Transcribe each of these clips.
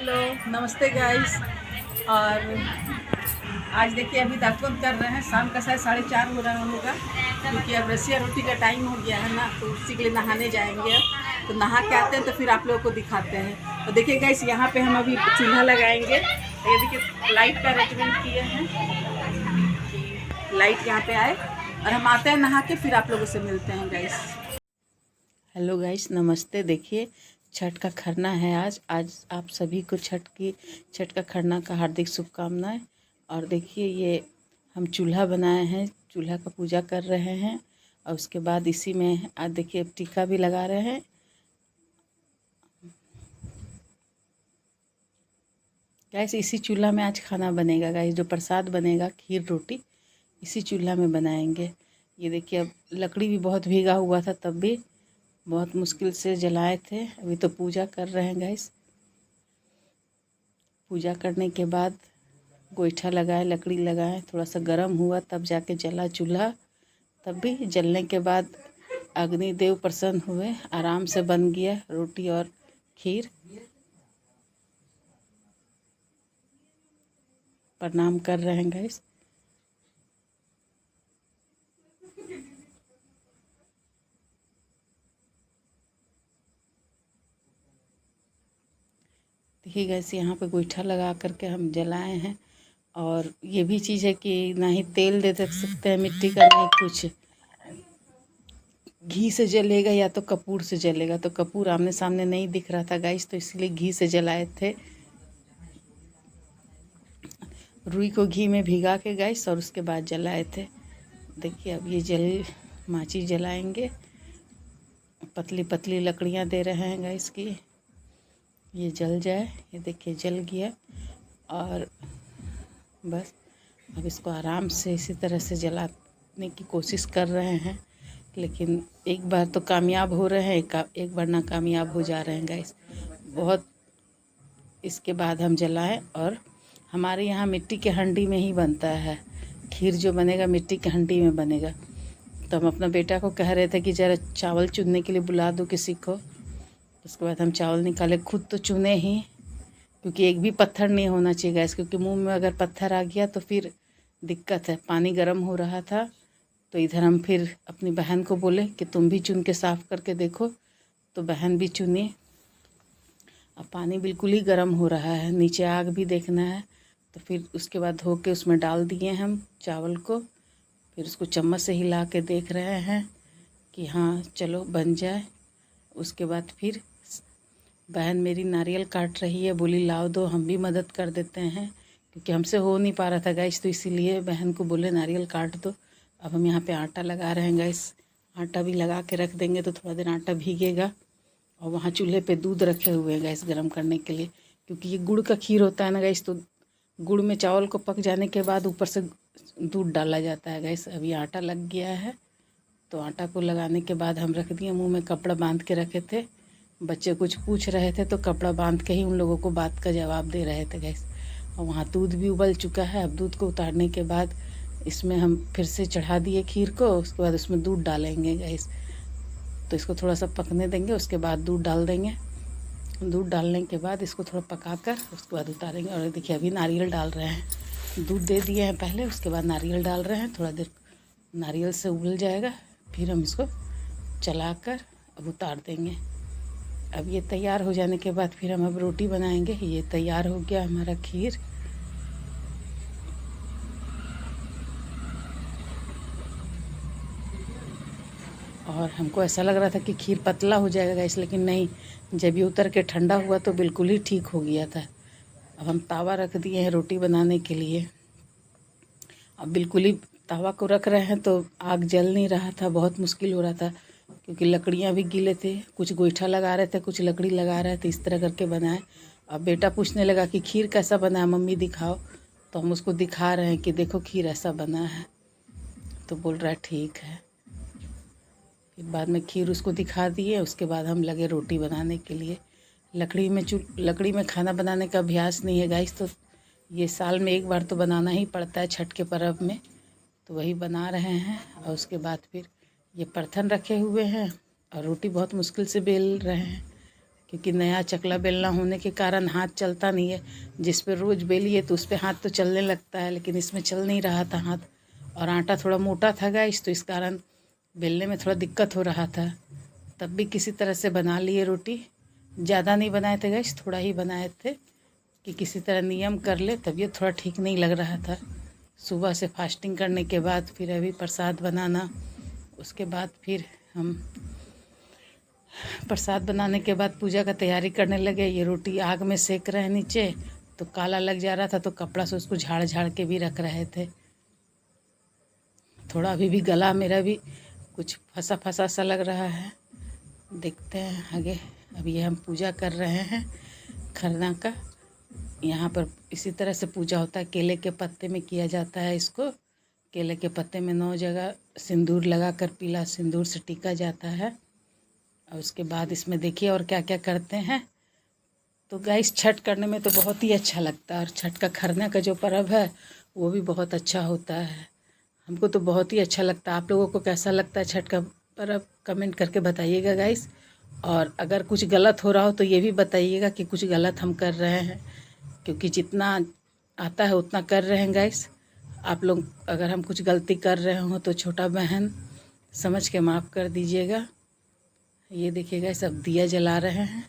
Hello, नमस्ते guys. और आज देखिए अभी दातुन कर रहे हैं। शाम का शायद 4:30 हो रहा होगा, क्योंकि अब रसिया रोटी का टाइम हो गया है ना, तो उसी के लिए नहाने जाएंगे। तो नहा के आते हैं तो फिर आप लोगों को दिखाते हैं। तो देखिए गाइस, यहाँ पे हम अभी चूल्हा लगाएंगे। ये देखिए लाइट का अरेंजमेंट किए हैं कि लाइट यहाँ पे आए, और हम आते हैं नहा के, फिर आप लोगों से मिलते हैं गाइस। हेलो गाइस, नमस्ते। देखिए छठ का खरना है आज आप सभी को छठ का खरना का हार्दिक शुभकामनाएं। और देखिए ये हम चूल्हा बनाए हैं, चूल्हा का पूजा कर रहे हैं। और उसके बाद इसी में आज देखिए टीका भी लगा रहे हैं। गाइस इसी चूल्हा में आज खाना बनेगा गाइस, जो प्रसाद बनेगा खीर रोटी इसी चूल्हा में बनाएंगे। ये देखिए अब लकड़ी भी बहुत भीगा हुआ था, तब भी बहुत मुश्किल से जलाए थे। अभी तो पूजा कर रहे हैं गाइस। पूजा करने के बाद गोईठा लगाए, लकड़ी लगाए, थोड़ा सा गर्म हुआ तब जाके जला चूल्हा। तब भी जलने के बाद अग्निदेव प्रसन्न हुए, आराम से बन गया रोटी और खीर। प्रणाम कर रहे हैं गाइस। देखिए गैस यहाँ पे गोईठा लगा करके हम जलाए हैं। और ये भी चीज़ है कि ना ही तेल दे सकते हैं मिट्टी का, नहीं कुछ। घी से जलेगा या तो कपूर से जलेगा, तो कपूर आमने सामने नहीं दिख रहा था गाइस, तो इसलिए घी से जलाए थे। रुई को घी में भिगा के गाइस, और उसके बाद जलाए थे। देखिए अब ये माची जलाएंगे। पतली पतली लकड़ियाँ दे रहे हैं गाइस की ये जल जाए। ये देखिए जल गया। और बस अब इसको आराम से इसी तरह से जलाने की कोशिश कर रहे हैं, लेकिन एक बार तो कामयाब हो रहे हैं, एक बार नाकामयाब हो जा रहे हैं गाइस बहुत। इसके बाद हम जलाएं। और हमारे यहाँ मिट्टी के हांडी में ही बनता है खीर, जो बनेगा मिट्टी के हांडी में बनेगा। तो हम अपना बेटा को कह रहे थे कि ज़रा चावल चुनने के लिए बुला दो किसी को। उसके बाद हम चावल निकाले, खुद तो चुने ही, क्योंकि एक भी पत्थर नहीं होना चाहिए गैस, क्योंकि मुंह में अगर पत्थर आ गया तो फिर दिक्कत है। पानी गर्म हो रहा था, तो इधर हम फिर अपनी बहन को बोले कि तुम भी चुन के साफ़ करके देखो। तो बहन भी चुनी। अब पानी बिल्कुल ही गर्म हो रहा है, नीचे आग भी देखना है। तो फिर उसके बाद धो के उसमें डाल दिए हम चावल को। फिर उसको चम्मच से हिला के देख रहे हैं कि हाँ चलो बन जाए। उसके बाद फिर बहन मेरी नारियल काट रही है, बोली लाओ दो हम भी मदद कर देते हैं, क्योंकि हमसे हो नहीं पा रहा था गैस, तो इसीलिए बहन को बोले नारियल काट दो। अब हम यहाँ पे आटा लगा रहे हैं गैस। आटा भी लगा के रख देंगे तो थोड़ा देर आटा भीगेगा। और वहाँ चूल्हे पे दूध रखे हुए हैं गैस गर्म करने के लिए, क्योंकि ये गुड़ का खीर होता है ना गैस, तो गुड़ में चावल को पक जाने के बाद ऊपर से दूध डाला जाता है गैस। अभी आटा लग गया है, तो आटा को लगाने के बाद हम रख दिए। मुंह में कपड़ा बांध के रखे थे, बच्चे कुछ पूछ रहे थे तो कपड़ा बांध के ही उन लोगों को बात का जवाब दे रहे थे गैस। और वहाँ दूध भी उबल चुका है। अब दूध को उतारने के बाद इसमें हम फिर से चढ़ा दिए खीर को। उसके बाद उसमें दूध डालेंगे गैस, तो इसको थोड़ा सा पकने देंगे, उसके बाद दूध डाल देंगे। दूध डालने के बाद इसको थोड़ा पकाकर उसके बाद उतारेंगे। और देखिए अभी नारियल डाल रहे हैं, दूध दे दिए हैं पहले, उसके बाद नारियल डाल रहे हैं। थोड़ा देर नारियल से उबल जाएगा, फिर हम इसको चलाकर अब उतार देंगे। अब ये तैयार हो जाने के बाद फिर हम अब रोटी बनाएंगे। ये तैयार हो गया हमारा खीर। और हमको ऐसा लग रहा था कि खीर पतला हो जाएगा गैस, लेकिन नहीं, जब ये उतर के ठंडा हुआ तो बिल्कुल ही ठीक हो गया था। अब हम तावा रख दिए हैं रोटी बनाने के लिए। अब बिल्कुल ही तावा को रख रहे हैं तो आग जल नहीं रहा था, बहुत मुश्किल हो रहा था, क्योंकि लकड़ियाँ भी गीले थे। कुछ गोईठा लगा रहे थे, कुछ लकड़ी लगा रहे थे, इस तरह करके बनाए। अब बेटा पूछने लगा कि खीर कैसा बना है मम्मी दिखाओ, तो हम उसको दिखा रहे हैं कि देखो खीर ऐसा बना है, तो बोल रहा है ठीक है। फिर बाद में खीर उसको दिखा दिए, उसके बाद हम लगे रोटी बनाने के लिए। लकड़ी में खाना बनाने का अभ्यास नहीं है गाइस, तो ये साल में एक बार तो बनाना ही पड़ता है छठ के पर्व में, तो वही बना रहे हैं। और उसके बाद फिर ये परथन रखे हुए हैं और रोटी बहुत मुश्किल से बेल रहे हैं, क्योंकि नया चकला बेलना होने के कारण हाथ चलता नहीं है। जिस पे रोज़ बेलिए तो उस पे हाथ तो चलने लगता है, लेकिन इसमें चल नहीं रहा था हाथ। और आटा थोड़ा मोटा था गाइस, तो इस कारण बेलने में थोड़ा दिक्कत हो रहा था। तब भी किसी तरह से बना लिए रोटी। ज़्यादा नहीं बनाए थे गाइस, थोड़ा ही बनाए थे कि किसी तरह नियम कर ले। तबीयत थोड़ा ठीक नहीं लग रहा था। सुबह से फास्टिंग करने के बाद फिर अभी प्रसाद बनाना, उसके बाद फिर हम प्रसाद बनाने के बाद पूजा का तैयारी करने लगे। ये रोटी आग में सेक रहे हैं नीचे, तो काला लग जा रहा था, तो कपड़ा से उसको झाड़ झाड़ के भी रख रहे थे। थोड़ा अभी भी गला मेरा भी कुछ फंसा फंसा सा लग रहा है। देखते हैं आगे। अभी हम पूजा कर रहे हैं खरना का। यहाँ पर इसी तरह से पूजा होता है, केले के पत्ते में किया जाता है इसको। केले के पत्ते में 9 जगह सिंदूर लगाकर पीला सिंदूर से टीका जाता है। और उसके बाद इसमें देखिए और क्या क्या करते हैं। तो गाइस, छठ करने में तो बहुत ही अच्छा लगता है, और छठ का खरना का जो पर्व है वो भी बहुत अच्छा होता है। हमको तो बहुत ही अच्छा लगता है। आप लोगों को कैसा लगता है छठ का पर्व, कमेंट करके बताइएगा गाइस। और अगर कुछ गलत हो रहा हो तो ये भी बताइएगा कि कुछ गलत हम कर रहे हैं, क्योंकि जितना आता है उतना कर रहे हैं गाइस। आप लोग अगर हम कुछ गलती कर रहे हो तो छोटा बहन समझ के माफ़ कर दीजिएगा। ये देखिएगा, सब दिया जला रहे हैं।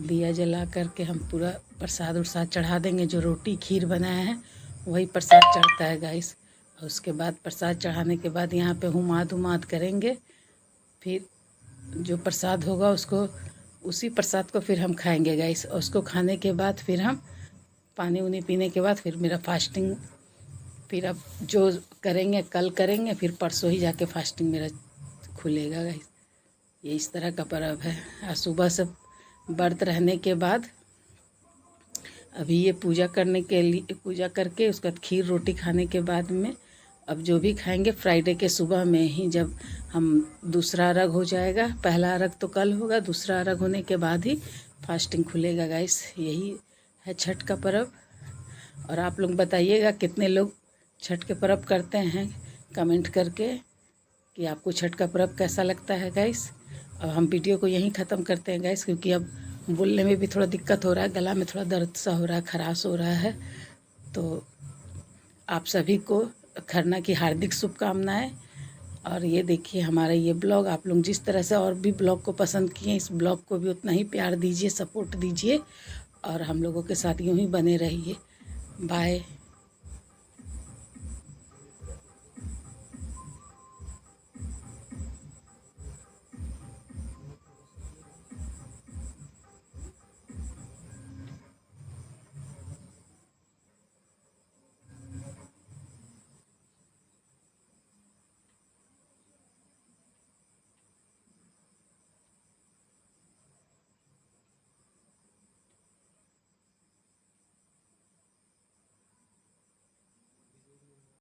दिया जला करके हम पूरा प्रसाद उरसाद चढ़ा देंगे। जो रोटी खीर बनाया है वही प्रसाद चढ़ता है गाइस। और उसके बाद प्रसाद चढ़ाने के बाद यहाँ पे हुमाद हुमाद करेंगे। फिर जो प्रसाद होगा उसको, उसी प्रसाद को फिर हम खाएंगे गाइस। और उसको खाने के बाद फिर हम पानी उनी पीने के बाद फिर मेरा फास्टिंग, फिर अब जो करेंगे कल करेंगे, फिर परसों ही जाके फास्टिंग मेरा खुलेगा गाइस। ये इस तरह का पर्व है। आज सुबह से व्रत रहने के बाद अभी ये पूजा करने के लिए, पूजा करके उसके बाद खीर रोटी खाने के बाद में अब जो भी खाएंगे फ्राइडे के सुबह में ही, जब हम दूसरा अर्घ हो जाएगा। पहला अर्घ तो कल होगा, दूसरा अर्घ होने के बाद ही फास्टिंग खुलेगा गाइस। यही है छठ का पर्व। और आप लोग बताइएगा कितने लोग छठ के पर्व करते हैं, कमेंट करके कि आपको छठ का पर्व कैसा लगता है गाइस। और हम वीडियो को यहीं ख़त्म करते हैं गाइस, क्योंकि अब बोलने में भी थोड़ा दिक्कत हो रहा है, गला में थोड़ा दर्द सा हो रहा है, खराश हो रहा है। तो आप सभी को खरना की हार्दिक शुभकामनाएं। और ये देखिए हमारा ये ब्लॉग, आप लोग जिस तरह से और भी ब्लॉग को पसंद किए, इस ब्लॉग को भी उतना ही प्यार दीजिए, सपोर्ट दीजिए, और हम लोगों के साथ यूँ ही बने रहिए। बाय।